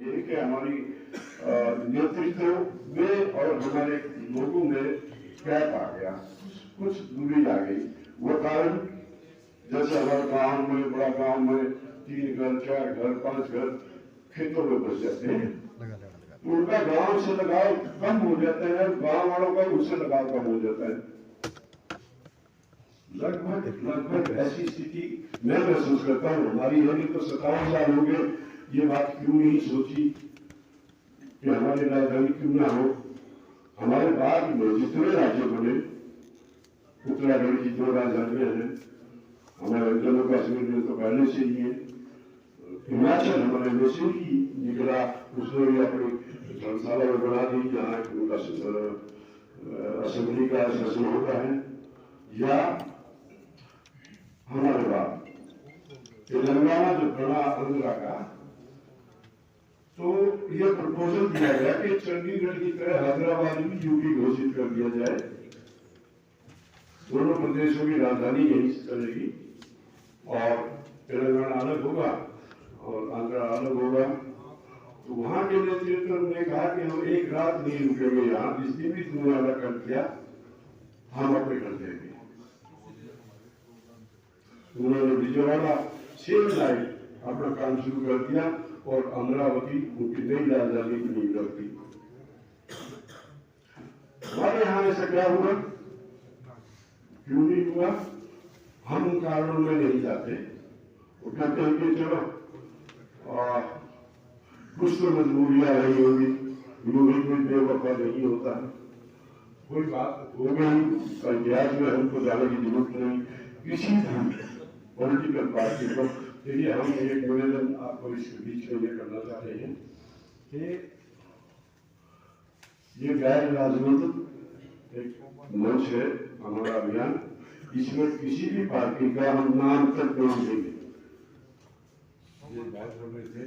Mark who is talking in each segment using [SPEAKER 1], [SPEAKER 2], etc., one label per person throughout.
[SPEAKER 1] ये कि हमारी नेतृत्व में और हमारे लोगों में गैप आ गया, कुछ दूरी आ गई। वो कारण जैसे हमारे गांव में, बड़ा गांव में 3 घर, 4 घर, 5 घर खेतों में बस जाते हैं, तो उनका गांव से लगाव कम हो जाता है, गांव वालों का उससे लगाव कम हो जाता है। लगभग ऐसी स्थिति मैं महसूस करता हूँ हमारी है। तो 57 साल हो गए, ये बात क्यों नहीं सोची कि हमारी राजधानी क्यों ना हो। हमारे बाद में जितने राज्य बने, उत्तराखंड की 2 राजधानियां हैं, हमारे जम्मू कश्मीर में तो पहले से ही है, हिमाचल हमारे में से ही निकला, उसने भी अपनी धर्मशाला में बना दी जहाँ उनका असेंबली का सेशन होता है। या हमारे बाद तेलंगाना जो बना आंध्रा का, तो यह प्रपोजल दिया गया कि चंडीगढ़ की तरह हैदराबाद भी यूपी घोषित कर दिया जाए, दोनों प्रदेशों की राजधानी यहीं से चलेगी और तेलंगाना अलग होगा और आंध्रा अलग होगा। तो वहां के नेतृत्व ने कहा कि हम एक रात नहीं रुकेंगे यहाँ, जिस दिन भी तुमने अलग कर दिया हम अपने कर देंगे। उन्होंने विजयवाड़ा सेम नाइट अपना काम शुरू कर दिया और अमरावती उनकी नई राजधानी की नींव रख दी। हमारे यहाँ ऐसा क्या हुआ, क्यों नहीं हुआ, हम उन कारणों में नहीं जाते। वो कहते हैं कि चलो कुछ तो मजबूरियां रही होगी, यूं कोई बेवफा नहीं होता, कोई बात हो गई, इतिहास में हमको जाने की जरूरत नहीं। किसी पॉलिटिकल पार्टी को देखिए, हम एक निवेदन आपको इसके बीच में ये करना चाहते हैं कि ये गैर राजनीतिक एक मंच है हमारा अभियान, इसमें किसी भी पार्टी का हम नाम तक नहीं देंगे, ये बात कर रहे थे,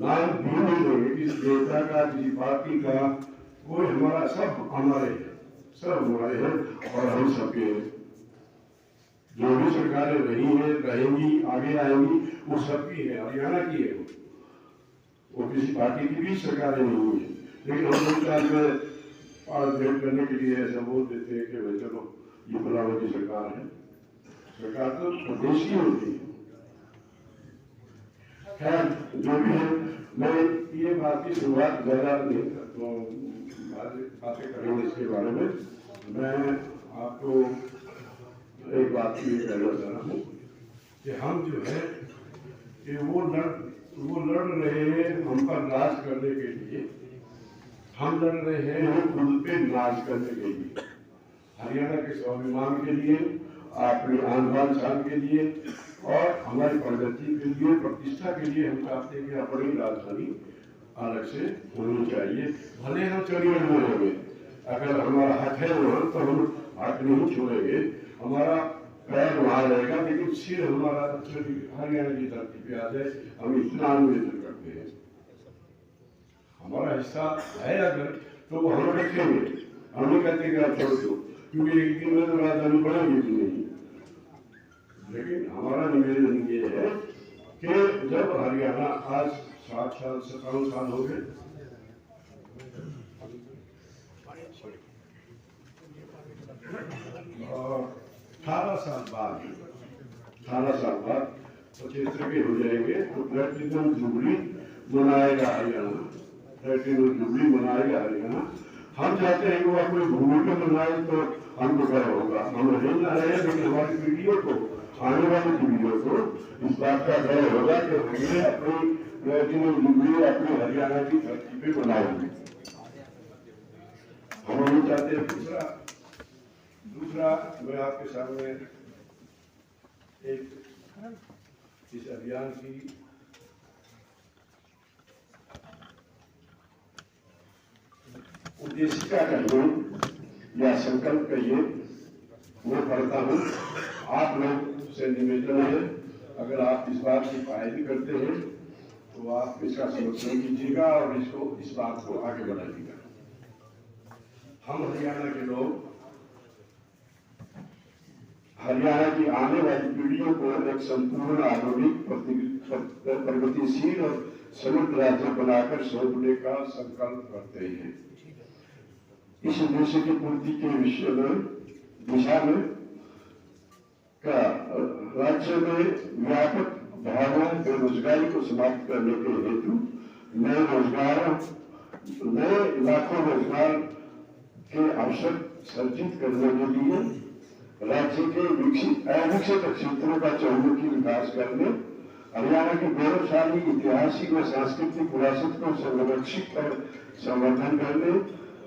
[SPEAKER 1] नाम भी नहीं देंगे किसी नेता का, किसी पार्टी का, कोई हमारा, सब हमारे हैं, सब हमारे हैं और हम सबके हैं। जो भी सरकारें रही हैं, रहेंगी, आगे आएंगी, वो सबकी है, हरियाणा की है, वो किसी पार्टी की भी सरकारें नहीं है। लेकिन हम लोग चार में पार्ट करने के लिए ऐसा बोल देते हैं कि भाई चलो ये फलाने की सरकार है, सरकार तो प्रदेश की होती है। खैर जो भी है, मैं ये बात की शुरुआत ज्यादा नहीं तो बातें करेंगे इसके बारे में। मैं आपको एक बात ये कहना चाह रहा हूँ कि हम जो है कि वो लड़ रहे हैं हम पर राज करने के लिए, हम लड़ रहे हैं खुद पे राज करने के लिए, हरियाणा के स्वाभिमान के लिए, अपनी आन बान शान के लिए और हमारी प्रगति के लिए, प्रतिष्ठा के लिए हम चाहते हैं कि अपनी राजधानी अलग से होनी चाहिए। भले हम चंडीगढ़ में होंगे, अगर हमारा हक है वहां तो हम हक नहीं छोड़ेंगे, हमारा पैर वहां रहेगा, लेकिन सिर हमारा हरियाणा की धरती पे आ जाए, हम इतना निवेदन करते हैं। हमारा हिस्सा है अगर तो वो हम रखेंगे, हम नहीं कहते कि आप छोड़ दो, क्योंकि एक दिन में तो राजधानी बढ़ेगी भी नहीं। लेकिन हमारा निवेदन ये है कि जब हरियाणा आज 60 साल 57 साल हो गए, 18 साल बाद 75 के हो जाएंगे तो प्लेटिनम जुबली मनाएगा हरियाणा, प्लेटिनम जुबली मनाएगा हरियाणा। हम चाहते हैं कि वो अपनी भूमि को मनाए तो हमको गर्व होगा, हम रहे ना रहे, लेकिन हमारी पीढ़ियों को, आने वाली पीढ़ियों को इस बात का गर्व होगा कि हमने अपनी प्लेटिनम जुबली अपने हरियाणा की धरती पे मनाई। हम नहीं चाहते। दूसरा मैं आपके सामने एक इस अभियान की उद्देशिका कहिए या संकल्प कहिए वो पढ़ता हूँ। आप लोग से निवेदन है, अगर आप इस बात की पायरी करते हैं तो आप इसका समर्थन कीजिएगा और इस बात को आगे बढ़ाइएगा। हम हरियाणा के लोग हरियाणा की आने वाली पीढ़ियों को एक संपूर्ण आधुनिक प्रगतिशील और संयुक्त राज्य बनाकर सौंपने का संकल्प करते हैं। इस उद्देश्य की पूर्ति के विषय में दिशा में का राज्य में व्यापक भावना बेरोजगारी को समाप्त करने के हेतु नए लाखों रोजगार के अवसर सर्जित करने के लिए राज्य के अविकसित क्षेत्रों का चहुमुखी विकास करने, हरियाणा के गौरवशाली ऐतिहासिक व सांस्कृतिक विरासत को संरक्षित और संवर्धन करने,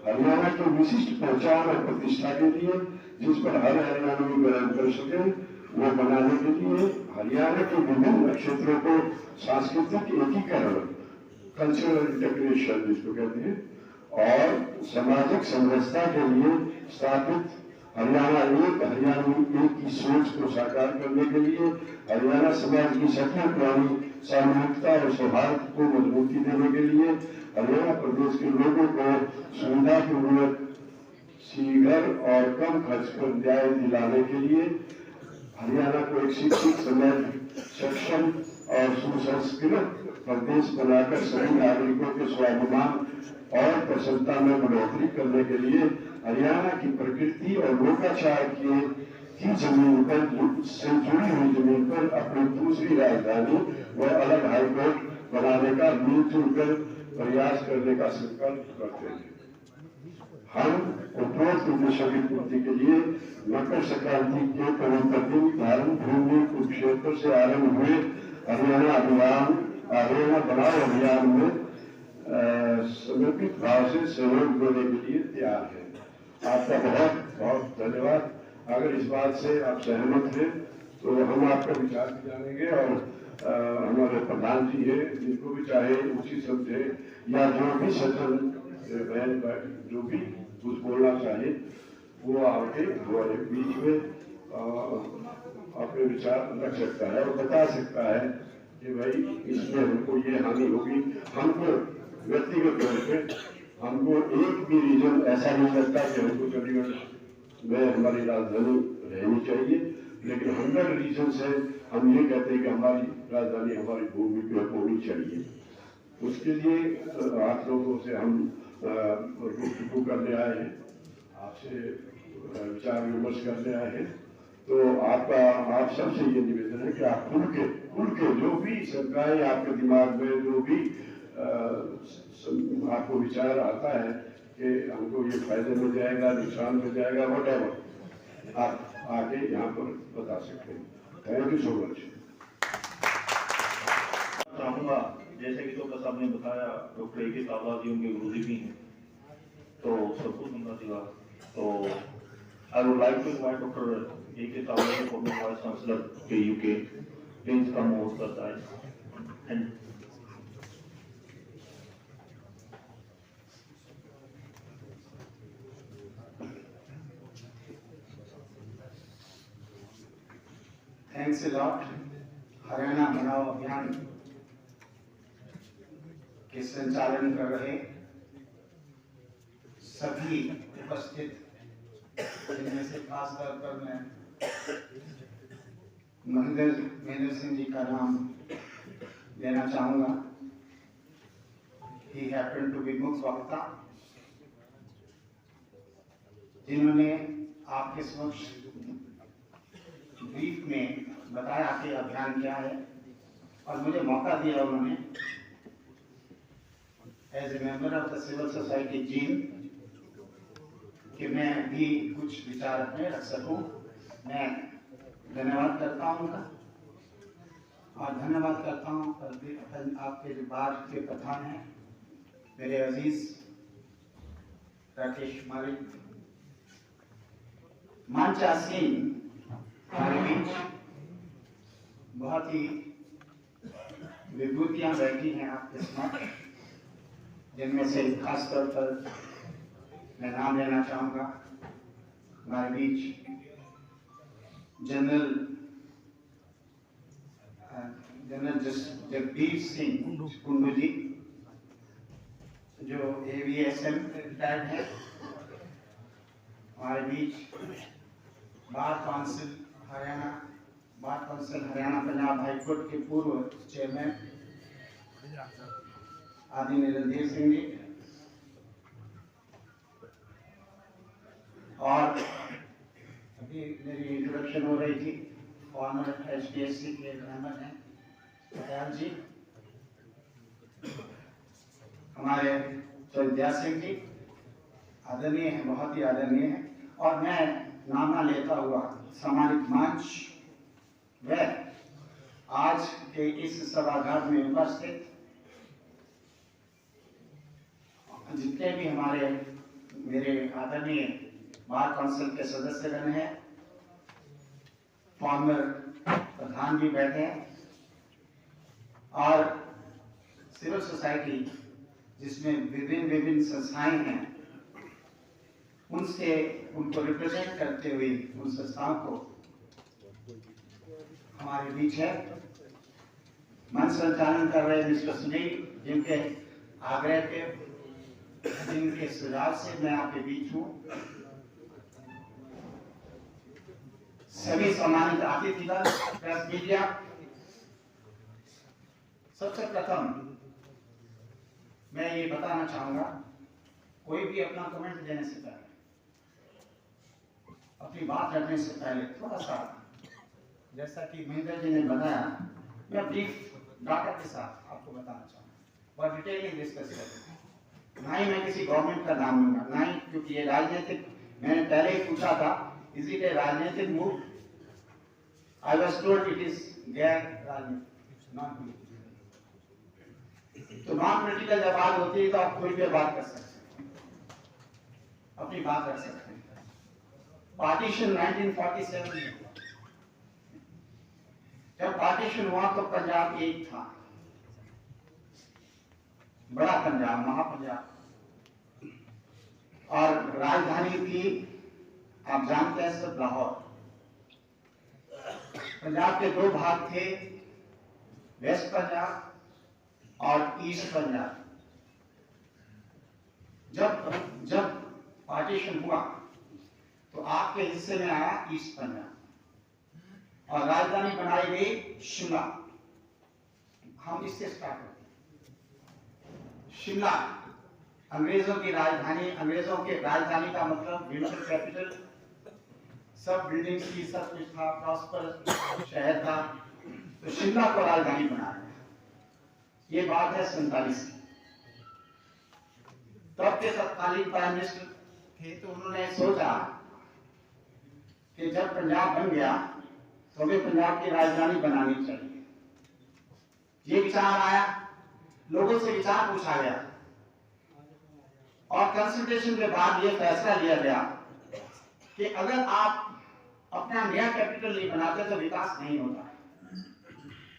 [SPEAKER 1] हरियाणा की विशिष्ट पहचान और प्रतिष्ठा के लिए जिस पर हर हरियाणवी गर्व कर सके वो बनाने के लिए हरियाणा के विभिन्न क्षेत्रों को सांस्कृतिक एकीकरण, कल्चरल इंटीग्रेशन जिसको कहते हैं, और सामाजिक समरसता के लिए स्थापित हरियाणवी एक की सोच को साकार करने के लिए हरियाणा समाज की सत्ता पुरानी सामूहिकता और सौहार्द को मजबूती देने के लिए हरियाणा प्रदेश के लोगों को सुविधा पूर्वक शीघ्र और कम खर्च पर न्याय दिलाने के लिए हरियाणा को एक शिक्षित, समृद्ध, सक्षम और सुसंस्कृत प्रदेश बनाकर सभी नागरिकों के स्वाभिमान और प्रसन्नता में बढ़ोतरी करने के लिए हरियाणा की प्रकृति और लोकाचार की जमीन पर से जुड़ी हुई जमीन पर अपनी दूसरी राजधानी व अलग हाईकोर्ट बनाने का मिलजुल कर प्रयास करने का संकल्प करते हैं। हम उपरोक्त उद्देश्यों की पूर्ति के लिए मकर संक्रांति के पवित्र दिन धार्मिक भूमि कुरुक्षेत्र से आरंभ हुए हरियाणा बनाओ अभियान में समर्पित भाव से सहयोग देने के लिए तैयार है। आपका बहुत बहुत धन्यवाद। अगर इस बात से आप सहमत हैं तो हम आपका विचार भी जानेंगे और हमारे प्रधान जी है जिनको भी चाहे उचित समझे या जो भी सज्जन बहन जो भी कुछ बोलना चाहे वो आके हमारे बीच में अपने विचार रख सकता है और बता सकता है कि भाई इसमें हमको ये हानि होगी। हमको व्यक्तिगत तौर पे हमको एक भी रीजन ऐसा नहीं लगता कि हमको चंडीगढ़ में हमारी राजधानी रहनी चाहिए, लेकिन 100 रीजन से हम ये कहते हैं कि हमारी राजधानी हमारी भूमि पे होनी चाहिए। उसके लिए आप लोगों से हम गुफ्तगू करने आए हैं, आपसे विचार विमर्श करने आए हैं। तो आप सबसे ये निवेदन है कि आप खुल के जो भी शंकाएं आपके दिमाग में जो भी आपको विचार आता है कि हमको ये फायदे में जाएगा, नुकसान में जाएगा, वट आप आके यहाँ पर बता सकते हैं। Thank you so much.
[SPEAKER 2] चाहूँगा जैसे कि डॉक्टर साहब ने बताया डॉक्टर ए.के. चावला जी उनके गुरुजी भी हैं, तो सब कुछ उनका दिला। तो I would like to invite doctor A K. Chawla ji former vice chancellor KUK, please come over the time and
[SPEAKER 3] thanks a lot. Haryana बनाओ अभियान के संचालन कर रहे सभी उपस्थित, जिनमें से खास तौर पर मैं महेंद्र सिंह जी का नाम लेना चाहूंगा। ही हैपन टू बी मुख्य वक्ता, जिन्होंने आपके समक्ष ब्रीफ में बताया कि अभियान क्या है और मुझे मौका दिया उन्होंने as a member of the civil society जीन कि मैं भी कुछ विचार अपने रख सकूं। मैं धन्यवाद करता हूं उनका और धन्यवाद करता हूं आपके जो बाहर के प्रधान हैं मेरे अजीज राकेश मालिक, मंचासीन हमारे बीच बहुत ही विभूतियां बैठी हैं आपके समक्ष, जिनमें से खास तौर पर मैं नाम लेना चाहूंगा। हमारे बीच जनरल जगदीप सिंह कुंडू जी जो AVSM रिटायर्ड है। हमारे बीच bar council Haryana Punjab high court के पूर्व चेयरमैन आदरणीय रणधीर सिंह जी और अभी मेरी इंट्रोडक्शन हो रही थी, फॉर्मर HDFC के मेंबर हैं दयाल जी, हमारे विद्या सिंह जी आदरणीय हैं, बहुत ही आदरणीय हैं। और मैं नाम लेता हुआ सम्मानित मंच व आज के इस सभागार में उपस्थित जितने भी हमारे मेरे आदरणीय बार काउंसिल के सदस्यगण हैं, फॉर्मर प्रधान भी बैठे हैं और सिविल सोसाइटी जिसमें विभिन्न संस्थाएं हैं, उनसे उनको रिप्रेजेंट करते हुए उन संस्थाओं को हमारे बीच है। मंच संचालन कर रहे मिस्टर सुनील, जिनके आग्रह पे, जिनके सुझाव से मैं आपके बीच हूँ। सभी सम्मानित अतिथिगण, प्रेस मीडिया, सबसे प्रथम मैं ये बताना चाहूंगा, कोई भी अपना कमेंट देने से पहले, अपनी बात रखने से पहले थोड़ा सा, जैसा कि महेंद्र जी ने बताया, मैं ब्रीफ डाटा के साथ आपको बताना चाहूंगा, बहुत डिटेलिंग डिस्कस करेंगे। ना ही मैं किसी गवर्नमेंट का नाम लूंगा, ना ही, क्योंकि ये राजनीतिक, मैंने पहले ही पूछा था, इज इट ए राजनीतिक move? I was told it is गैर राजनीतिक, नॉन पॉलिटिकल। तो नॉन पॉलिटिकल जब बात होती है तो आप कोई भी बात कर सकते हैं, अपनी बात रख सकते हैं। पार्टीशन 1947 में हुआ। जब पार्टीशन हुआ तो पंजाब एक था, बड़ा पंजाब, महापंजाब, और राजधानी थी, आप जानते हैं सब, लाहौर। पंजाब के दो भाग थे, वेस्ट पंजाब और ईस्ट पंजाब। जब पार्टीशन हुआ तो आपके हिस्से में आया ईस्ट पंजाब और राजधानी बनाई गई शिमला। हम इससे स्टार्ट करते हैं। शिमला अंग्रेजों की राजधानी, अंग्रेजों के राजधानी का मतलब विंटर कैपिटल, सब बिल्डिंग्स की, सब कुछ था, प्रॉस्पर शहर था, तो शिमला को राजधानी बनाया गया। ये बात है 47 की। तब के तत्कालीन प्राइम मिनिस्टर थे, तो उन्होंने सोचा कि जब पंजाब बन गया तो हमें पंजाब की राजधानी बनानी चाहिए। ये विचार आया, लोगों से विचार पूछा गया और कंसल्टेशन के बाद ये फैसला लिया गया कि अगर आप अपना नया कैपिटल नहीं बनाते तो विकास नहीं होता।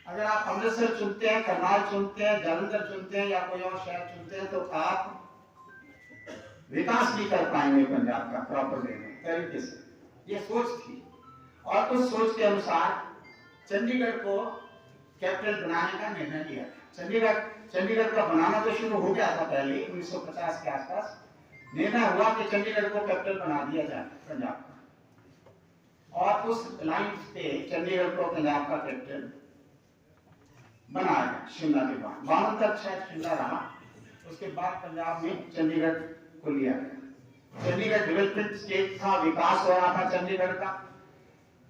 [SPEAKER 3] अगर आप अमृतसर चुनते हैं, करनाल चुनते हैं, जालंधर चुनते हैं या कोई और शहर चुनते हैं तो आप विकास नहीं कर पाएंगे पंजाब का प्रॉपर तरीके से। ये सोच थी और उस सोच के अनुसार चंडीगढ़ को कैपिटल बनाने का निर्णय लिया। चंडीगढ़ का बनाना तो शुरू हो गया था पहले 1950 के आसपास। निर्णय हुआ कि चंडीगढ़ को कैपिटल बना दिया जाए पंजाब का, और उस लाइन पे चंडीगढ़ को पंजाब का कैपिटल बनाया गया। शिमला के बाद 52 तक शायद शिमला रहा, उसके बाद पंजाब में चंडीगढ़ को लिया गया। चंडीगढ़ डेवलपमेंट स्टेट था, विकास हो रहा था चंडीगढ़ का।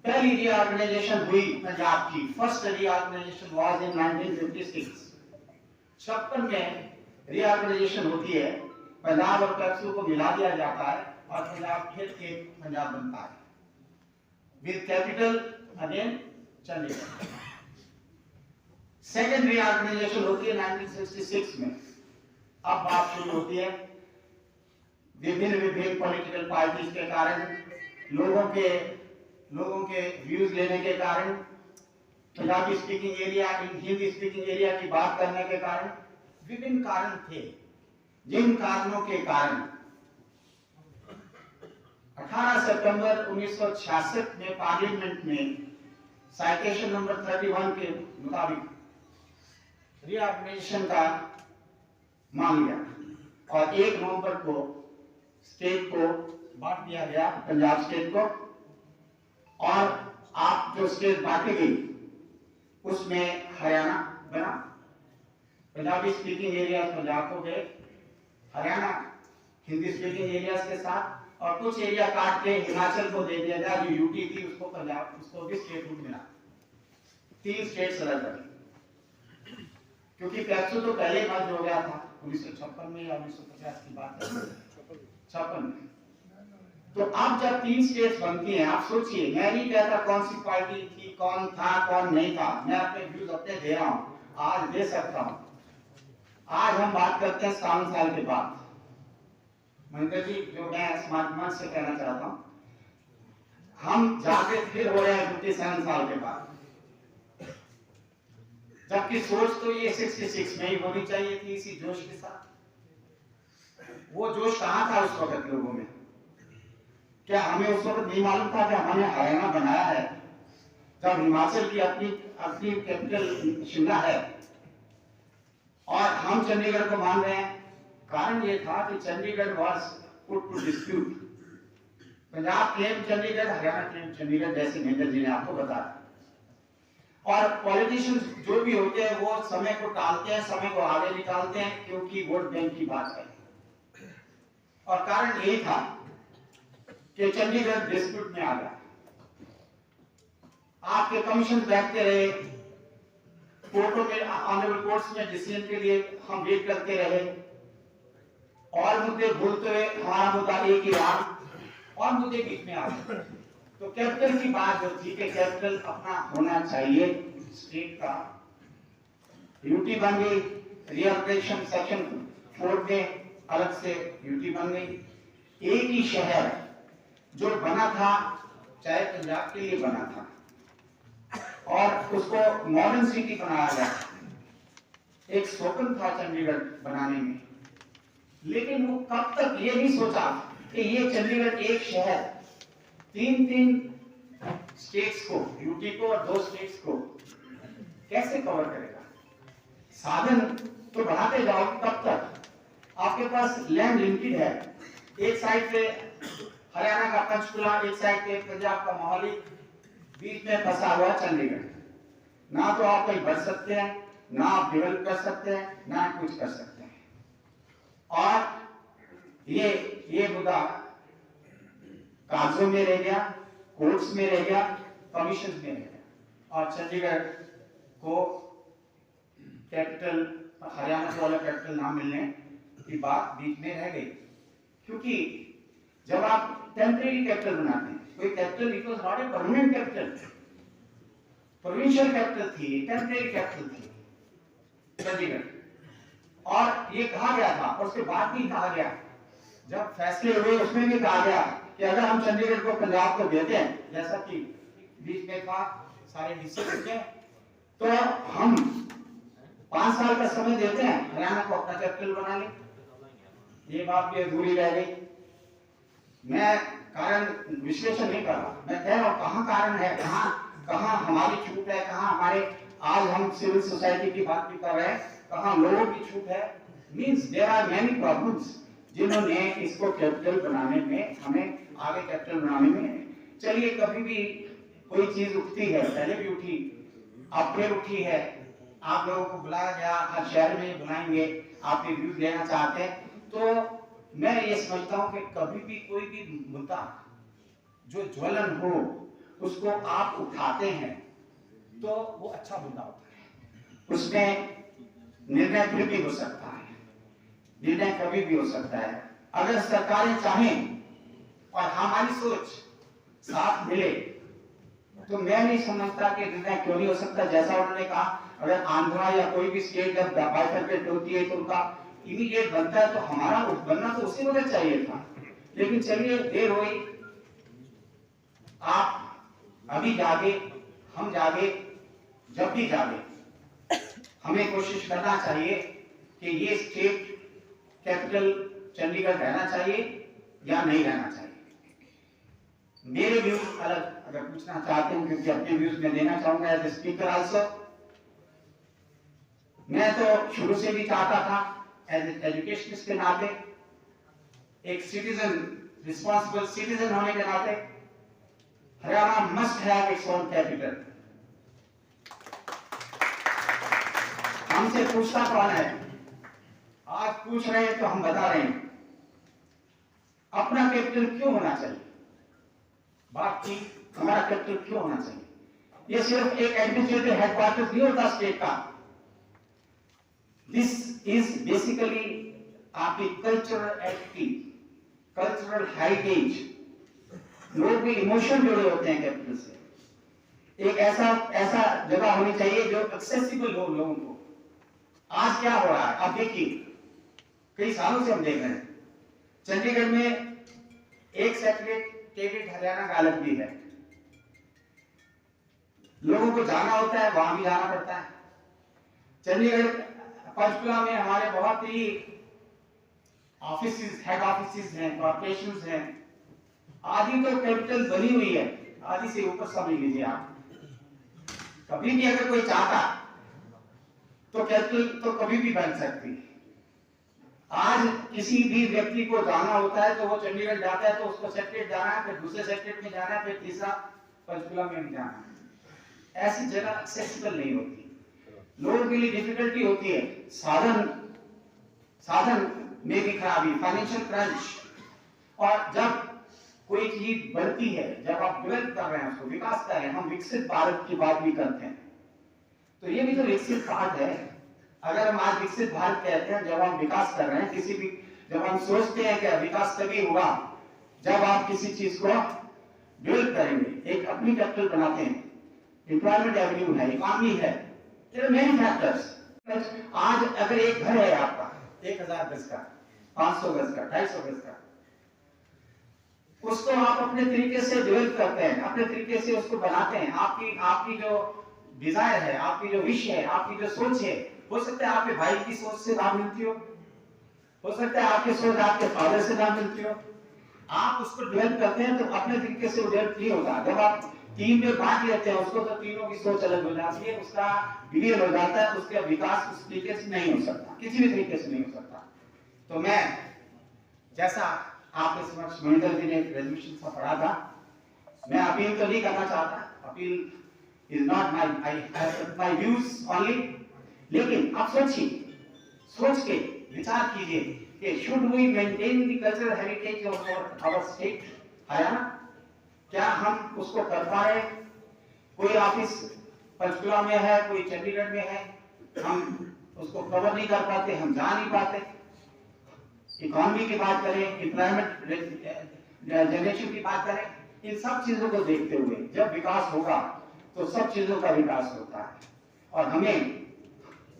[SPEAKER 3] पहली रीऑर्गेनाइजेशन हुई पंजाब की, फर्स्ट रीऑर्गेनाइजेशन वाज इन 1956। 56 में रीऑर्गेनाइजेशन होती है, पंजाब और पेप्सू को मिला दिया जाता है और पंजाब फिर एक पंजाब बनता है with capital again Chandigarh. Second reorganisation होती है 1966 में। अब बात शुरू होती है, विभिन्न पॉलिटिकल पार्टीज के कारण, लोगों के व्यूज लेने के कारण, Punjabi speaking area, Hindi speaking area की बात करने के कारण, विभिन्न कारण थे, जिन कारणों के कारण 18 सितंबर 1966 में पार्लियामेंट में साइटेशन नंबर 31 के मुताबिक रीऑर्गेनाइजेशन का मांग लिया और 1 नवंबर को स्टेट को बांट दिया गया, पंजाब स्टेट को। और आप जो स्टेट बांटी गई उसमें हरियाणा बना, पंजाबी स्पीकिंग एरियाज पंजाब को गए, हरियाणा हिंदी स्पीकिंग एरियाज के साथ, और कुछ एरिया काट के हिमाचल को दे दिया गया, जो यूटी थी उसको पंजाब, उसको भी स्टेटहुड मिला। 3 स्टेट्स अलग बनी, क्योंकि पैप्सू तो पहले मर्ज हो गया था 1956 में या 1950 की बात है, 56 में। तो अब जब 3 स्टेट्स बनती हैं, आप सोचिए, मैं नहीं कहता कौन सी पार्टी थी, कौन था कौन नहीं था, मैं अपने व्यूज अपने दे रहा हूं, आज दे सकता हूं। आज हम बात करते हैं 7 साल के बाद। महेंद्र जी, जो मैं इस माध्यम से कहना चाहता हूं, हम जाके फिर हो रहे हैं 57 साल के बाद, जबकि सोच तो ये 66 में ही होनी चाहिए थी, इसी जोश के साथ। वो जोश कहां था उस वक्त लोगों में? क्या हमें उस वक्त नहीं मालूम था कि हमने हरियाणा बनाया है, जब हिमाचल की अपनी कैपिटल शिमला है और हम चंडीगढ़ को मान रहे हैं? कारण ये था कि Chandigarh was put to dispute. Punjab claim Chandigarh, Haryana claim Chandigarh, जैसे महेंद्र जी ने आपको बताया। और पॉलिटिशियंस जो भी होते हैं वो समय को टालते हैं, समय को आगे निकालते हैं, क्योंकि वोट बैंक की बात है। और कारण यही था कि चंडीगढ़ डिस्प्यूट में आ गया। आपके कमीशन बैठते रहे, कोर्टों में, ऑनरेबल कोर्ट्स में डिसीजन के लिए हम वेट करते रहे, और मुद्दे भूलते हुए हमारा मुद्दा एक ही रहा, और मुद्दे बीच में आ गए। तो कैपिटल की बात जो थी कि कैपिटल अपना होना चाहिए स्टेट का, यूटी बन गई, रीअलोकेशन सेक्शन 4 में अलग से यूटी बन गई। एक ही शहर जो बना था, चाहे पंजाब के लिए बना था, और उसको मॉडर्न सिटी बनाया गया। एक स्वप्न था चंडीगढ़ बनाने में, लेकिन वो कब तक ये नहीं सोचा कि ये चंडीगढ़ एक शहर 3 स्टेट्स को, यूटी को और 2 स्टेट्स को कैसे कवर करेगा। साधन तो बढ़ाते जाओ, कब तक? आपके पास लैंड लिमिटेड है, एक साइड पे हरियाणा का पंचकुला, एक साइड पे पंजाब का मोहाली, बीच में फंसा हुआ चंडीगढ़। ना तो आप कहीं बढ़ सकते हैं, ना आप डेवलप कर सकते हैं, ना कुछ कर सकते हैं। और ये मुद्दा कागजों में रह गया, कोर्ट्स में रह गया, कमीशन में रह गया, और चंडीगढ़ को कैपिटल, हरियाणा को वाला कैपिटल ना मिलने की बात बीच में रह गई। क्योंकि जब आप टेम्परेरी कैपिटल बनाते हैं, कोई capital, it was not a permanent capital, provincial capital थी, टेम्परेरी कैपिटल थी चंडीगढ़। और ये कहा गया था, और उसके बाद भी कहा गया, जब फैसले हुए उसमें भी कहा गया कि अगर हम चंडीगढ़ को पंजाब को देते हैं, जैसा कि बीच में था सारे डिस्ट्रिक्ट में, तो हम 5 साल का समय देते हैं, हरियाणा को अपना कैपिटल बना ले। ये बात भी अधूरी रह गई। मैं कारण विश्लेषण नहीं कर रहा, मैं कह रहा हूं कहां कारण है, कहां हमारी छूट है, कहां हमारे, आज हम सिविल सोसाइटी की बात भी कर रहे हैं, कहां लोगों की छूट है। Means there are many problems जिन्होंने इसको कैपिटल बनाने में, हमें आगे कैपिटल बनाने में, चलिए कभी भी कोई चीज उठती है, पहले भी उठी, अब फिर उठी है, आप लोगों को बुलाया गया, हर शहर में बुलाएंगे, आप रिव्यूज लेना चाहते हैं, तो मैं ये समझता हूं कि कभी भी कोई भी मुद्दा जो ज्वलन हो उसको आप उठाते हैं तो वो अच्छा मुद्दा होता है, उसमें निर्णय फिर भी हो सकता है, निर्णय कभी भी हो सकता है। अगर सरकारें चाहें और हमारी सोच साथ मिले तो मैं नहीं समझता कि निर्णय क्यों नहीं हो सकता। जैसा उन्होंने कहा, अगर आंध्रा या कोई भी स्टेट जब बाइफरकेट होती है तो उनका इमीडिएट बनता है, तो हमारा बनना तो उसी वक्त चाहिए था। लेकिन चलिए देर हुई, आप अभी जागे, हम जागे, जब भी जागे हमें कोशिश करना चाहिए कि ये स्टेट कैपिटल चंडीगढ़ रहना चाहिए या नहीं रहना चाहिए। मेरे व्यूज अलग, अगर पूछना चाहते हैं, क्योंकि अपने व्यूज में देना चाहूंगा एज ए स्पीकर आल्सो। मैं तो शुरू से भी चाहता था एज एजुकेशनिस्ट के नाते, एक सिटीजन, रिस्पॉन्सिबल सिटीजन होने के नाते, Haryana must have its own capital. हमसे पूछता कौन है? आज पूछ रहे हैं तो हम बता रहे हैं। अपना कैपिटल क्यों होना चाहिए? बात की हमारा कैपिटल क्यों होना चाहिए? ये सिर्फ एक एडमिनिस्ट्रेटिव हेडक्वार्टर नहीं होता स्टेट का। दिस इज बेसिकली आपकी कल्चरल एटिट्यूड, कल्चरल हेरिटेज। लोग भी इमोशन जुड़े होते हैं कैपिटल से। एक ऐसा जगह होनी चाहिए जो एक्सेसिबल हो लोगों को। आज क्या हो रहा है आप देखिए, कई सालों से हम देख रहे हैं चंडीगढ़ में एक सेक्रेटेरिएट हरियाणा का अलग भी है। लोगों को जाना होता है, वहां भी जाना पड़ता है। चंडीगढ़ पंचकुला में हमारे बहुत ही ऑफिस, हेड ऑफिस हैं, कॉर्पोरेशन हैं। आधी तो कैपिटल बनी हुई है, आधी से ऊपर समझ लीजिए आप। कभी भी अगर कोई चाहता तो कैपिटल तो कभी भी बन सकती है। आज किसी भी व्यक्ति को जाना होता है तो वो चंडीगढ़ जाता है, तो उसको सेक्रेटरीट जाना है, फिर दूसरे सेक्रेटरीट में जाना है, फिर तीसरा पंचकुला में भी जाना है। ऐसी जगह एक्सेसिबल नहीं होती, लोगों के लिए डिफिकल्टी होती है। साधन में भी खराबी, फाइनेंशियल क्रंच। और जब कोई चीज बढ़ती है, जब आप डेवलप कर रहे हैं, उसको विकास कर रहे हैं, हम विकसित भारत की बात भी करते हैं, तो ये भी तो विकसित भारत है। अगर हम आज विकसित भारत कहते हैं, जब हम विकास कर रहे हैं किसी भी, जब हम सोचते हैं कि विकास तभी होगा जब आप किसी चीज को डेवलप करेंगे, एक अपनी कैपिटल बनाते हैं, एम्प्लॉयमेंट एवेन्यू है, इकोनॉमी है, मेनी फैक्टर्स। आज अगर एक घर है आपका 1000 गज का, 500 गज का, 250 गज का, उसको आप अपने तरीके से डेवलप करते हैं, अपने तरीके से उसको बनाते हैं। आपकी जो डिजायर है, आपकी जो विश है, आपकी जो सोच है, हो सकता है आपके भाई की सोच से ना मिलती हो सकता है आपकी सोच आपके फादर से ना मिलती हो। आप उसको डेवलप करते हैं तो अपने तरीके से डेवलप नहीं होगा। जब आप टीम में बांट लेते हैं उसको, तो तीनों की सोच अलग हो जाती है, उसका विलय हो जाता है, उसका विकास उस तरीके से नहीं हो सकता, किसी भी तरीके से नहीं हो सकता। तो मैं, जैसा आपके समक्ष महेंद्र जी ने रेजोल्यूशन सा पढ़ा था, मैं अपील तो नहीं करना चाहता, appeal is not my views only, लेकिन आप सोच के विचार कीजिए कि should we maintain the cultural heritage of our state Haryana? क्या हम उसको कर पा रहे हैं? कोई ऑफिस पंचकुला में है, कोई चंडीगढ़ में है, हम उसको कवर नहीं कर पाते, हम जा नहीं पाते। इकोनॉमी की बात करें, एम्प्लॉयमेंट जनरेशन की बात करें, इन सब चीजों को देखते हुए जब विकास होगा तो सब चीजों का विकास होता है। और हमें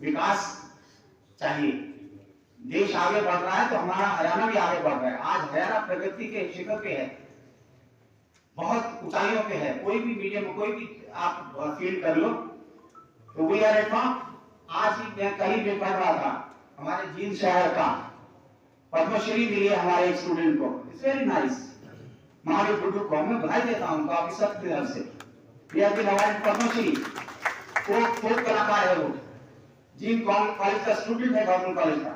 [SPEAKER 3] विकास चाहिए। देश आगे बढ़ रहा है तो हमारा हरियाणा भी आगे बढ़ रहा है। आज हरियाणा प्रगति के शिखर पे है, बहुत ऊंचाइयों पे है। कोई भी मीडियम, कोई भी आप फील कर लो तो वी आर एट टॉप। आज ही मैं कहीं भी पढ़ रहा था, हमारे जींद शहर का पद्मश्री मिली है हमारे एक स्टूडेंट को। It's very nice. Mahavir Guddu को मैं बधाई देता हूँ काफी सख्त तरफ से, हमारे पद्मश्री, वो खूब कलाकार है, वो जींद कॉलेज का स्टूडेंट है, गवर्नमेंट कॉलेज का।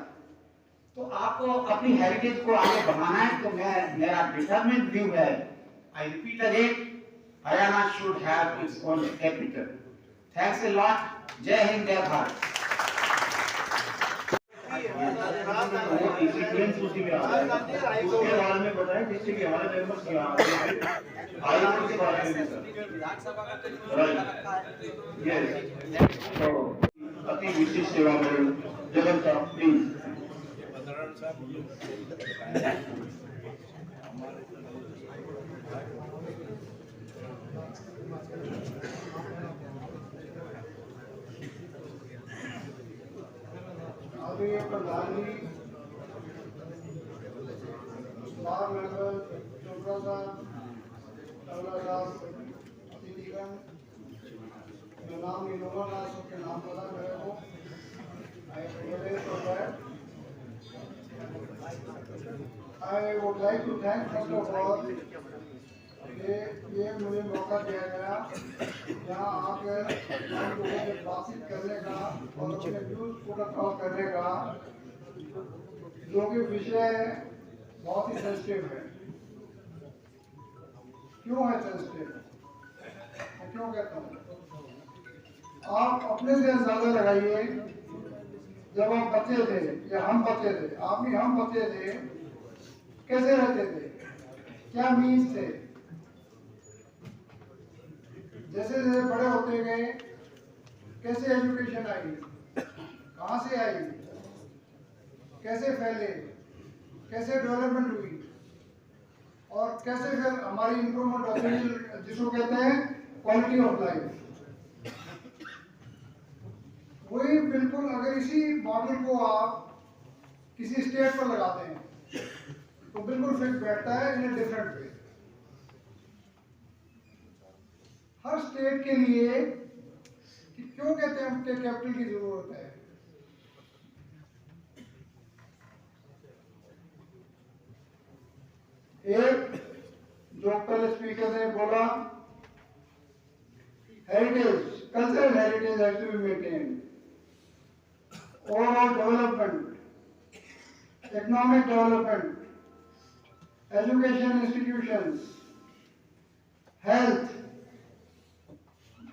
[SPEAKER 3] तो आपको अपनी हेरिटेज को आगे बढ़ाना है, तो मेरा डिटरमिनेड व्यू है, I repeat again, Haryana should have its own capital. Thanks a lot. Jai Hind, Jai Bharat.
[SPEAKER 2] Sequence उसी में आ रहा है, उसके बारे में बताएं जिससे कि हमारे मेंबर्स की आगे के बारे में सर, राइट, यस, तो अति विशिष्ट सेवा में जगन साहब प्लीज।
[SPEAKER 4] आदरणीय प्रधान जी, स्टार मेंबर चोपड़ा साहब, टवला साहब, अतिथिगण, जो नाम इनोवा ना सबके नाम पता मेरे को, I would like to thank first of all ये मुझे मौका दिया गया यहाँ आकर हम लोगों से बातचीत करने का और अपने व्यूज को प्रकट करने का, जो कि विषय बहुत ही सेंसिटिव है। क्यों है सेंसिटिव? मैं क्यों कहता हूँ, आप अपने से अंदाजा लगाइए जब हम बच्चे थे या हम बच्चे थे, आप नहीं हम बच्चे थे, कैसे रहते थे, क्या मीन्स थे। जैसे जैसे बड़े होते गए कैसे एजुकेशन आई, कहाँ से आई, कैसे फैले, कैसे डेवलपमेंट हुई और कैसे फिर हमारी इंप्रूवमेंट होती है, जिसको कहते हैं क्वालिटी ऑफ लाइफ। वही बिल्कुल अगर इसी मॉडल को आप किसी स्टेट पर लगाते हैं तो बिल्कुल फिट बैठता है in different way. Her state के लिए कि क्यों कहते हैं कि कैपिटल की जरूरत है। एक जो पहले स्पीकर ने बोला, heritage, cultural heritage has to be maintained, overall development, economic development, education institutions, health,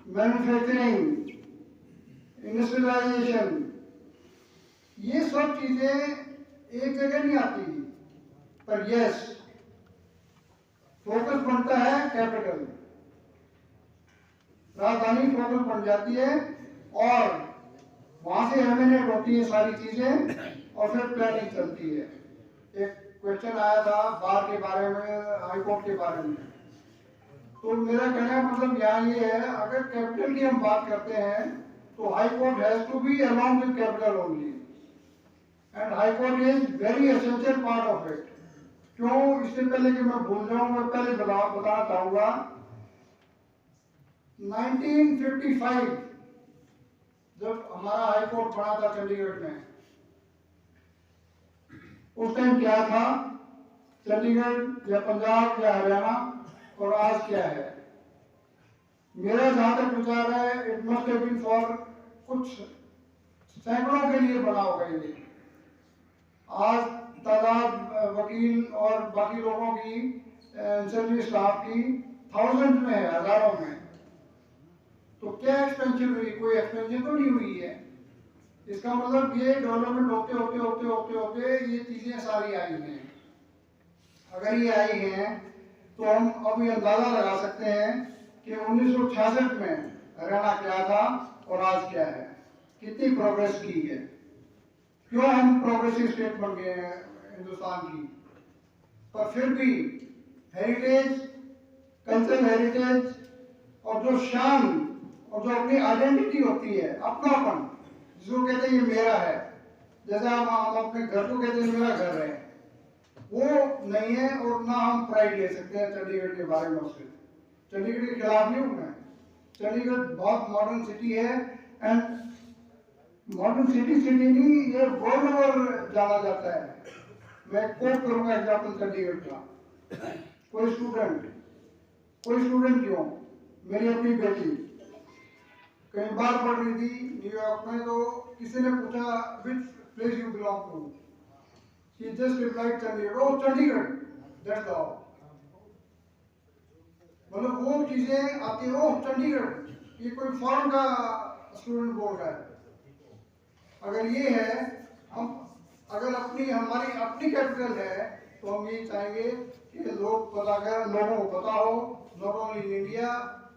[SPEAKER 4] manufacturing, industrialisation, ये सब चीजें एक जगह नहीं आती, पर यस फोकस बनता है कैपिटल, राजधानी फोकस बन जाती है और वहां से एमिनेट होती है सारी चीजें और फिर प्लानिंग चलती है। एक क्वेश्चन आया था बार के बारे में, हाई कोर्ट के बारे में, तो मेरा कहने का मतलब यहाँ ये है, अगर कैपिटल की हम बात करते हैं तो high court has to be along with capital only, and high court is very essential part of it. क्यों, इससे पहले कि मैं भूल जाऊं, मैं पहले बताना चाहूंगा 1955 जब हमारा हाई कोर्ट बना था चंडीगढ़ में, उस टाइम क्या था, चंडीगढ़ या पंजाब या हरियाणा, और आज क्या है। मेरा जहां तक विचार है, it must have been for कुछ सैकड़ों के लिए बना होगा ये। आज तादाद वकील और बाकी लोगों की सर्विस स्टाफ की थाउजेंड में है, हजारों में। तो क्या एक्सपेंशन हुई, कोई एक्सपेंशन तो नहीं हुई है। इसका मतलब ये डेवलपमेंट होते होते होते होते होते ये चीजें सारी आई हैं। अगर ये आई हैं तो हम अभी अंदाजा लगा सकते हैं कि 1966 में हरियाणा क्या था और आज क्या है, कितनी प्रोग्रेस की है, क्यों हम प्रोग्रेसिव स्टेट बन गए हैं हिंदुस्तान की। पर फिर भी हेरिटेज, कल्चरल हेरिटेज और जो शान और जो अपनी आइडेंटिटी होती है, अपनापन, जिसको कहते हैं ये मेरा है, जैसे हम अपने घर को कहते हैं मेरा घर है, वो नहीं है। और ना हम प्राइड ले सकते हैं चंडीगढ़ के बारे में। उससे चंडीगढ़ के खिलाफ नहीं हूं मैं, चंडीगढ़ बहुत मॉडर्न सिटी है, एंड मॉडर्न सिटी नहीं, ये वर्ल्ड ओवर जाना जाता है। मैं कोट करूंगा एग्जाम्पल चंडीगढ़ का। कोई स्टूडेंट क्यों, मेरी अपनी बेटी कहीं बार पढ़ रही थी न्यूयॉर्क में, तो किसी ने पूछा which place you belong to, she just replied Chandigarh, oh Chandigarh, that's all. मतलब वो चीजें आती है, ओह चंडीगढ़, ये कोई फॉरेन का स्टूडेंट बोल रहा है। अगर ये है, हम अगर हमारी अपनी कैपिटल है तो हम ये चाहेंगे कि लोग पता करें, लोगों को पता हो, not only in India,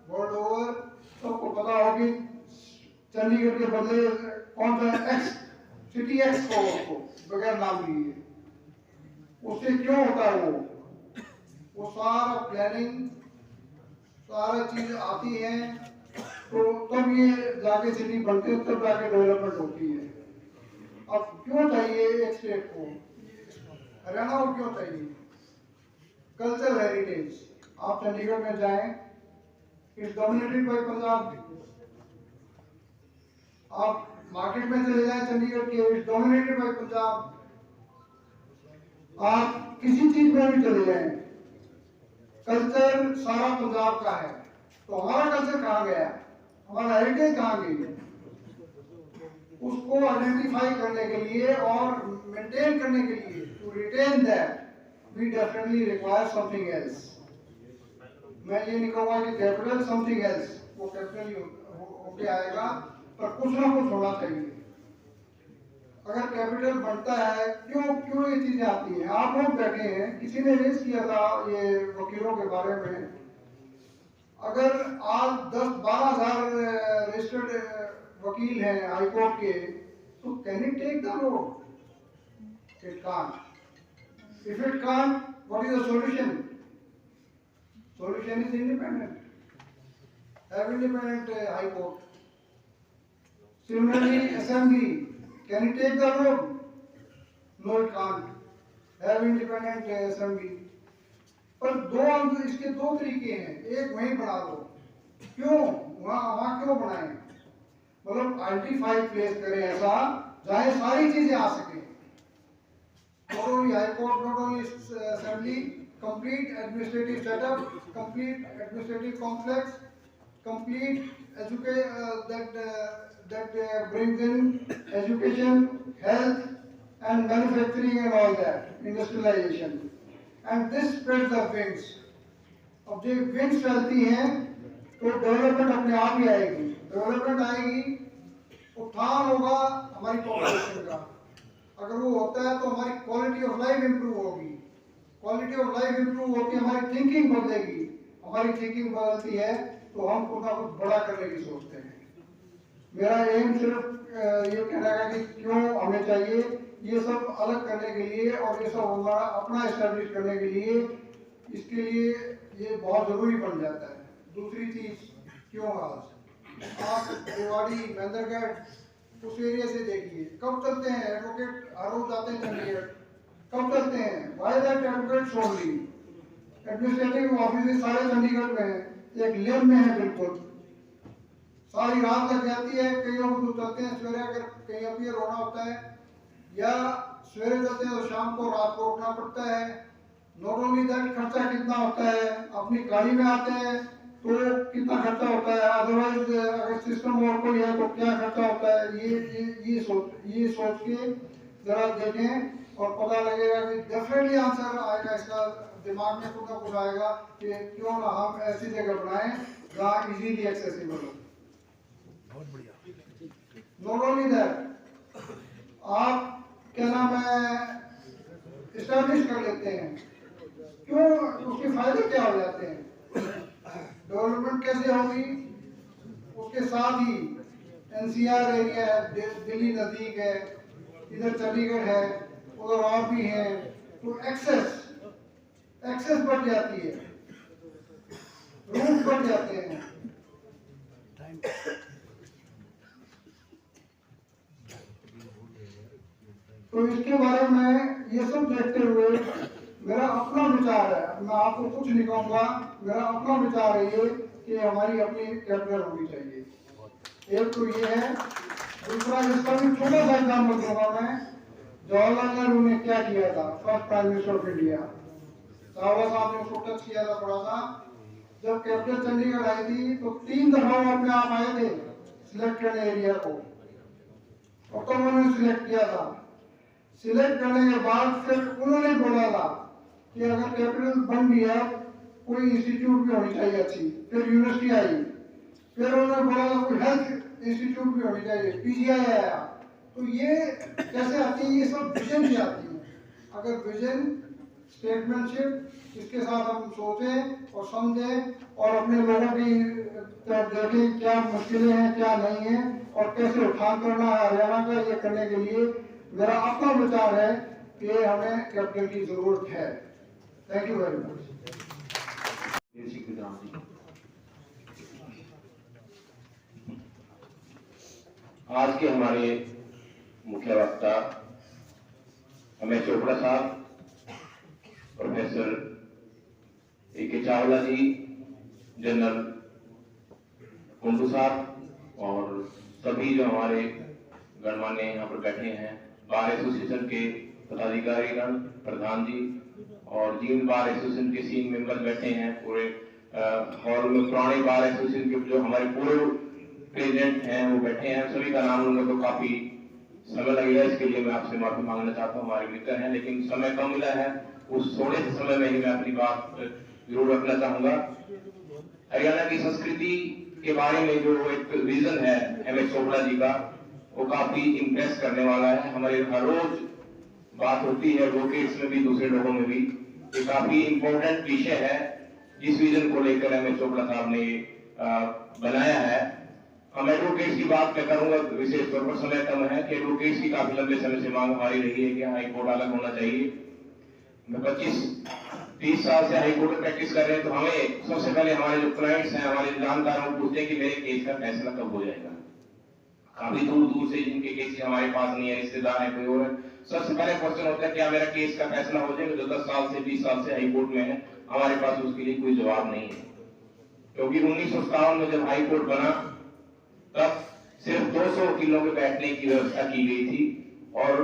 [SPEAKER 4] world over सबको पता हो कि चंडीगढ़ के बदले कौन सा सिटी एक्स को उसको बगैर नाम लिए, उससे क्यों होता है वो सारा प्लानिंग, सारा चीज आती है, तो तब ये जाके सिटी बनते हैं, तब जाके डेवलपमेंट होती है। अब क्यों चाहिए एक स्टेट को, हरियाणा को क्यों चाहिए कल्चरल हेरिटेज? आप चंडीगढ़ में जाएं, इट्स डोमिनेटेड बाय पंजाब। आप मार्केट में चले जाएं चंडीगढ़ के, इट्स डोमिनेटेड बाय पंजाब। आप किसी चीज में भी चले जाएं, कल्चर सारा पंजाब का है, तो हमारा कल्चर कहाँ गया, हमारा हेरिटेज कहाँ गई? उसको आइडेंटिफाई करने के लिए और मेंटेन करने के लिए, to retain that, we definitely require something else. मैं ये नहीं कहूँगा कि कैपिटल समथिंग एल्स, वो कैपिटल होके आएगा, पर कुछ ना कुछ होना चाहिए। अगर कैपिटल बनता है, क्यों ये चीजें आती हैं? आप लोग बैठे हैं, किसी ने रेज किया था ये वकीलों के बारे में। अगर आज 10-12 हजार रजिस्टर्ड वकील हैं हाई कोर्ट के, तो can it take the road? It can't. If it can't, what is the solution? Solution is independent, have independent high court. Similarly, assembly, can it take the road? No, it can't. Have independent assembly. पर इसके दो तरीके हैं, एक वहीं बना दो। क्यों वहाँ क्यों बनाए? मतलब आइडेंटिफाई प्लेस करें ऐसा जहाँ सारी चीजें आ सके। Not only high court, not only assembly, complete administrative setup, complete administrative complex, complete that brings in education, health, and manufacturing and all that, industrialization. And this spreads the wings. अब जब wings फैलती हैं तो development अपने आप ही आएगी। Development आएगी, उत्थान होगा हमारी पॉपुलेशन का। अगर वो होता है तो हमारी क्वालिटी ऑफ लाइफ इंप्रूव होगी। क्वालिटी ऑफ लाइफ इंप्रूव होती है, हमारी थिंकिंग बदलेगी। हमारी थिंकिंग बदलती है तो हम कुछ ना कुछ बड़ा करने की सोचते हैं। मेरा एम सिर्फ ये कहना है कि क्यों हमें चाहिए ये सब अलग करने के लिए और ये सब हमारा अपना एस्टेब्लिश करने के लिए, इसके लिए ये बहुत जरूरी बन जाता है। दूसरी चीज, क्यों आज आप रेवाड़ी, बंदरगढ़ उस एरिया से देखिए, कब चलते हैं एडवोकेट? हर रोज जाते हैं चंडीगढ़, कब चलते हैं? Why that advocate only? Administrative office सारे चंडीगढ़ में है, एक लेन में है बिल्कुल, सारी रात लग जाती है। कई लोग तो चलते हैं सवेरे, अगर कहीं अपीयर होना होता है या सवेरे चलते हैं तो शाम को रात को उठना पड़ता है। नॉट ओनली दैट, खर्चा कितना होता है, अपनी गाड़ी में आते हैं तो कितना खर्चा होता है, अदरवाइज अगर सिस्टम और कोई है तो क्या खर्चा होता है। ये सोच के जरा देखें और पता लगेगा कि डेफिनेटली आंसर आएगा, इसका दिमाग में कुछ ना कुछ आएगा कि क्यों ना हम ऐसी जगह बनाएं जहाँ इजीली एक्सेसिबल हो। नॉट ओनली दैट, आप क्या नाम है इस्टेब्लिश कर लेते हैं, क्यों? उसके फायदे क्या हो जाते हैं? डेवलपमेंट कैसे होगी? उसके साथ ही एनसीआर एरिया है, दिल्ली नजदीक है, इधर चंडीगढ़ है, उधर और भी है, तो एक्सेस बढ़ जाती है, रूट बढ़ जाते हैं। तो इसके बारे में ये सब देखते हुए मेरा अपना विचार है, मैं आपको कुछ नहीं कहूँगा, मेरा अपना विचार है ये कि हमारी अपनी कैपिटल होनी चाहिए। एक तो ये है, दूसरा इसका भी छोटा सा एग्जाम्पल दूंगा मैं। जवाहरलाल नेहरू ने क्या किया था, first prime minister of India, Chawla साहब ने उसको टच किया था थोड़ा सा। जब कैपिटल चंडीगढ़ आई थी तो 3 दफा वो अपने आप आए थे सिलेक्ट करने एरिया को, और तो उन्होंने सिलेक्ट किया था। सिलेक्ट करने के बाद फिर उन्होंने बोला था कि अगर कैपिटल बन गया कोई इंस्टीट्यूट भी होनी चाहिए अच्छी, फिर यूनिवर्सिटी आई, फिर उन्होंने बोला था कोई हेल्थ इंस्टीट्यूट भी होनी चाहिए, पीजीआई आया। तो ये कैसे आती है? ये सब विजन से आती है। अगर विजन, स्टेटमेंटशिप, इसके साथ हम सोचें और समझें और अपने लोगों की देखें क्या मुश्किलें हैं क्या नहीं है और कैसे उत्थान करना है हरियाणा का, ये करने के लिए मेरा अपना विचार है कि हमें कैपिटल की जरूरत है। Thank you very much.
[SPEAKER 5] आज के हमारे मुख्य वक्ता अमित चोपड़ा साहब, प्रोफेसर ए.के. चावला जी, जनरल कुंडू साहब और सभी जो हमारे गणमान्य यहाँ पर बैठे हैं, बार एसोसिएशन के पदाधिकारीगण, प्रधान जी और जिन बार एसोसिएशन के सीन मेंबर बैठे हैं पूरे हॉल में, पुराने बार एसोसिएशन के जो हमारे पूर्व प्रेसिडेंट हैं वो बैठे हैं, सभी का नाम लूंगा तो काफी समय लगेगा, इसके लिए मैं आपसे माफी मांगना चाहता हूँ। हमारे मित्र हैं लेकिन समय कम मिला है, उस थोड़े से समय में ही मैं अपनी बात जरूर रखना चाहूंगा। हरियाणा की संस्कृति के बारे में जो एक विजन है एम एस चोपड़ा जी का, वो काफी इम्प्रेस करने वाला है। हमारे हर रोज बात होती है एडवोकेट्स में भी, दूसरे लोगों में भी। ये काफी इम्पोर्टेंट विषय है जिस विजन को लेकर एमएस चोपड़ा साहब ने बनाया है। हम एडवोकेट्स की बात मैं करूंगा, विशेष तौर पर समय कम है कि एडवोकेट्स की काफी लंबे समय से मांग हमारी रही है कि हाई कोर्ट अलग होना चाहिए। मैं 25-30 साल से हाई कोर्ट में प्रैक्टिस कर रहे हैं, तो हमें सबसे पहले हमारे जो क्लाइंट्स हैं, हमारे जानकारों पूछते हैं कि मेरे केस का फैसला कब हो जाएगा। काफी दूर दूर से जिनके केस हमारे पास नहीं है, रिश्तेदार है, कोई और है, सबसे पहले क्वेश्चन होता है क्या मेरा केस का फैसला हो जाएगा। जो 10 साल से 20 साल से हाई कोर्ट में है, हमारे पास उसके लिए कोई जवाब नहीं है। क्योंकि 1957 में जब हाई कोर्ट बना तब सिर्फ 200 वकीलों के बैठने की व्यवस्था की गई थी और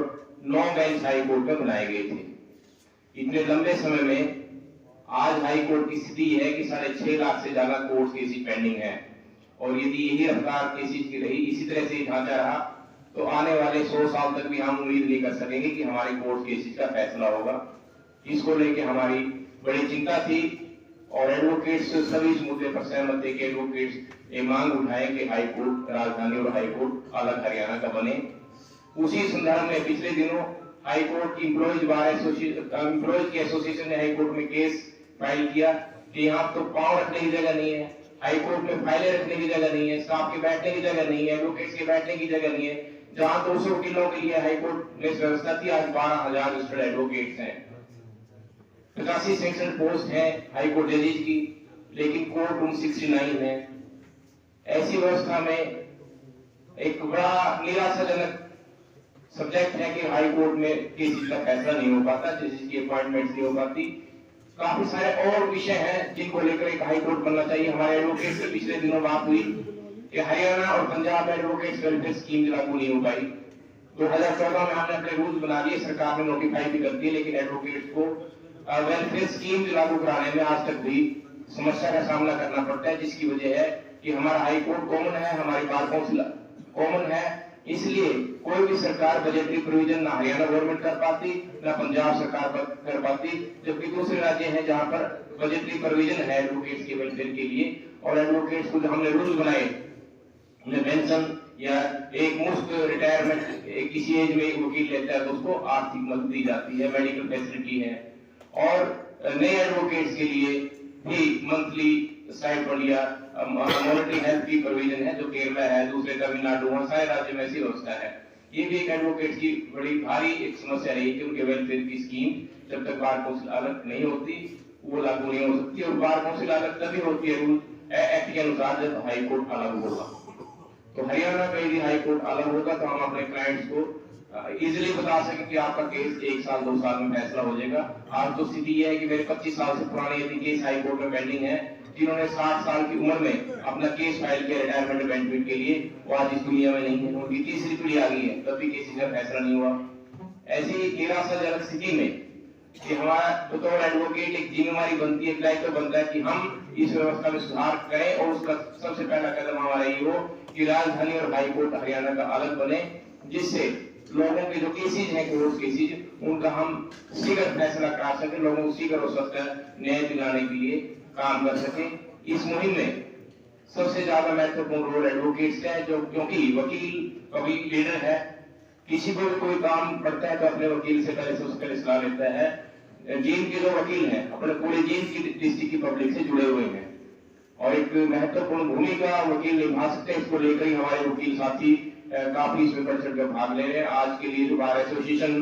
[SPEAKER 5] 9 बेंच हाई कोर्ट में बनाए गए थे। इतने लंबे समय में आज हाई कोर्ट की स्थिति है कि 6.5 लाख से ज्यादा कोर्ट केसेस पेंडिंग है, और यदि यही रफ्तार केसेस की रही, इसी तरह से ढांचा रहा, तो आने वाले 100 साल तक भी हम उम्मीद नहीं कर सकेंगे कि हमारे कोर्ट केसेस का फैसला होगा। इसको लेकर हमारी बड़ी चिंता थी और एडवोकेट्स सभी इस मुद्दे पर सहमत थे कि एडवोकेट्स ये मांग उठाए कि हाई कोर्ट राजधानी और हाई कोर्ट अलग हरियाणा का बने। उसी संदर्भ में पिछले दिनों हाई कोर्ट एम्प्लॉयज की एसोसिएशन ने हाई कोर्ट में केस फाइल किया कि यहाँ तो पांव रखने की जगह नहीं है, हाई कोर्ट में फाइलें रखने की जगह नहीं है, स्टाफ के बैठने की जगह नहीं है, एडवोकेट्स के बैठने की जगह नहीं है। जहां 200 वकीलों के लिए हाई कोर्ट ने व्यवस्था थी, आज 12,000 रजिस्टर्ड एडवोकेट्स हैं। 85 सेक्शन पोस्ट है हाई कोर्ट जजेज की, लेकिन कोर्ट रूम 69 है। ऐसी व्यवस्था में एक बड़ा निराशाजनक सब्जेक्ट है कि हाई कोर्ट में केस का फैसला नहीं हो पाता, जजेज की अपॉइंटमेंट नहीं हो पाती। काफी सारे और विषय हैं जिनको लेकर एक हाई कोर्ट बनना चाहिए। हमारे एडवोकेट से पिछले दिनों बात हुई कि हरियाणा और पंजाब एडवोकेट्स वेलफेयर स्कीम लागू नहीं हो पाई। 2014 में हमने अपने रूल्स बना दिए, सरकार ने नोटिफाई भी कर दिए, लेकिन एडवोकेट्स को वेलफेयर स्कीम लागू कराने में आज तक भी समस्या का सामना करना पड़ता है, जिसकी वजह है कि हमारा हाई कोर्ट कॉमन है, हमारी बार काउंसिल कॉमन है। इसलिए कोई भी सरकार बजटरी प्रोविजन ना हरियाणा गवर्नमेंट कर पाती, ना पंजाब सरकार कर पाती, जबकि दूसरे राज्य हैं जहां पर बजटरी प्रोविजन है एडवोकेट्स के वेलफेयर के लिए। और एडवोकेट्स को जो हमने रूल बनाए, उन्हें पेंशन या एक मुफ्त रिटायरमेंट किसी एज में एक वकील लेता है तो उसको आर्थिक मदद दी जाती है, मेडिकल फैसिलिटी है। और नए एडवोकेट्स के लिए भी मंथली स्टाइपेंड या मॉनिटरी हेल्थ की प्रोविजन है, जो केरला है, दूसरे तमिलनाडु, वहां सारे राज्य में ऐसी व्यवस्था है। ये भी एक एडवोकेट की बड़ी भारी एक समस्या रही कि उनके वेलफेयर की स्कीम जब तक बार काउंसिल अलग नहीं होती वो लागू नहीं हो सकती, और बार काउंसिल अलग तभी होती है रूल एक्ट के अनुसार जब हाई कोर्ट अलग होगा। तो हरियाणा का यदि हाई कोर्ट अलग होगा तो हम अपने क्लाइंट्स को इजिली बता सके कि आपका केस 1 साल 2 साल में फैसला हो जाएगा। आज तो स्थिति यह है कि मेरे 25 साल से पुराने यदि केस हाई कोर्ट में पेंडिंग है, जिन्होंने 60 साल की उम्र में अपना केस फाइल किया रिटायरमेंट बेनिफिट के लिए, वो आज इस दुनिया में नहीं है, उनकी तीसरी पीढ़ी आ गई है, तब भी केस का फैसला नहीं हुआ। ऐसी निराशाजनक स्थिति में कि हमारा बतौर एडवोकेट एक जिम्मेवारी बनती है, दायित्व बनता है कि हम इस व्यवस्था में सुधार करें, और उसका सबसे पहला कदम हमारा ये हो कि राजधानी और हाई कोर्ट हरियाणा का अलग बने, जिससे लोगों के जो केसेज हैं क्लोज केसेज, उनका हम शीघ्र फैसला करा सके, लोगों को शीघ्र हो सकता है न्याय दिलाने के लिए काम कर सके। इस मुहिम में सबसे ज्यादा महत्वपूर्ण रोल एडवोकेट्स का है, जो क्योंकि वकील पब्लिक लीडर है, किसी को भी कोई काम पड़ता है तो अपने वकील से पहले उसका सलाह लेता है। जींद के जो वकील हैं अपने पूरे जींद की डिस्ट्रिक्ट की पब्लिक से जुड़े हुए हैं और एक महत्वपूर्ण भूमिका वकील निभा सकते हैं। इसको लेकर ही हमारे वकील साथी काफी इसमें बढ़ चढ़ कर भाग ले रहे हैं। आज के लिए जो बार एसोसिएशन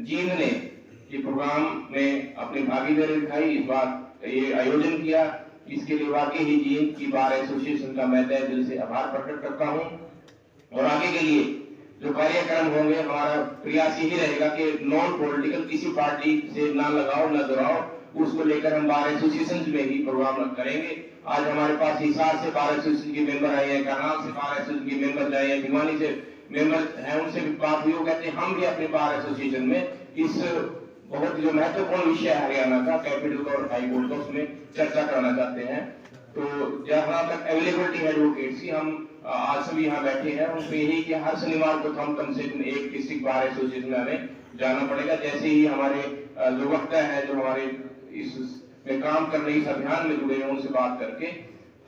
[SPEAKER 5] जींद ने ये प्रोग्राम में अपनी भागीदारी दिखाई, इस बार ये आयोजन किया, इसके लिए वाकई ही जींद की बार एसोसिएशन का मैं तहे दिल से आभार प्रकट करता हूँ। और आगे के लिए जो कार्यक्रम होंगे, हमारा प्रयास यही रहेगा कि नॉन पॉलिटिकल किसी पार्टी से ना लगाओ ना जुड़ाओ, उसको लेकर हम बार एसोसिएशन में ही प्रोग्राम करेंगे। आज हमारे पास हिसार से बार एसोसिएशन के मेंबर आए हैं, करनाल से बार एसोसिएशन के मेंबर आए हैं, भिवानी से मेंबर हैं, उनसे भी बात हुई, वो कहते हैं हम भी अपने बार एसोसिएशन में इस बहुत जो महत्वपूर्ण विषय है हरियाणा का कैपिटल और हाई कोर्ट का, उसमें चर्चा करना चाहते हैं। तो जहां तक अवेलेबिलिटी है एडवोकेट्स की, हम आज सभी यहाँ बैठे हैं, उनको यही कि हर शनिवार को हम कम से कम एक डिस्ट्रिक्ट बार एसोसिएशन में हमें जाना पड़ेगा। जैसे ही हमारे जो वक्ता है जो हमारे इस में काम कर रहे इस अभियान में जुड़े हैं, उनसे बात करके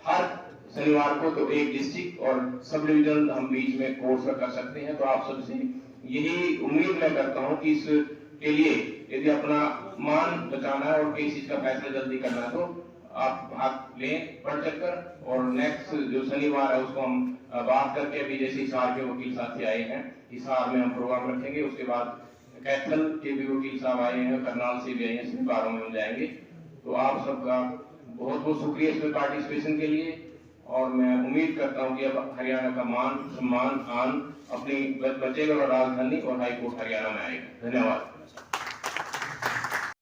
[SPEAKER 5] हर शनिवार को, तो एक डिस्ट्रिक्ट और सब डिविजनल हम बीच में कोर्स कर सकते हैं। तो आप सबसे यही उम्मीद मैं करता हूं कि इसके लिए यदि अपना मान बचाना है और किसी चीज का फैसला जल्दी करना है तो आप भाग लें बढ़ चढ़कर। और नेक्स्ट जो शनिवार है उसको हम बात करके, अभी जैसे हिसार के वकील साथी आए हैं, हिसार में हम प्रोग्राम रखेंगे। उसके बाद कैथल के भी वकील साहब आए हैं, करनाल से भी आए हैं, सभी बारों में हम जाएंगे। तो आप सबका बहुत बहुत शुक्रिया इसमें पार्टिसिपेशन के लिए। और मैं उम्मीद करता हूं कि अब हरियाणा का मान सम्मान आन अपनी बचेगा और राजधानी और हाईकोर्ट हरियाणा में आएगा। धन्यवाद।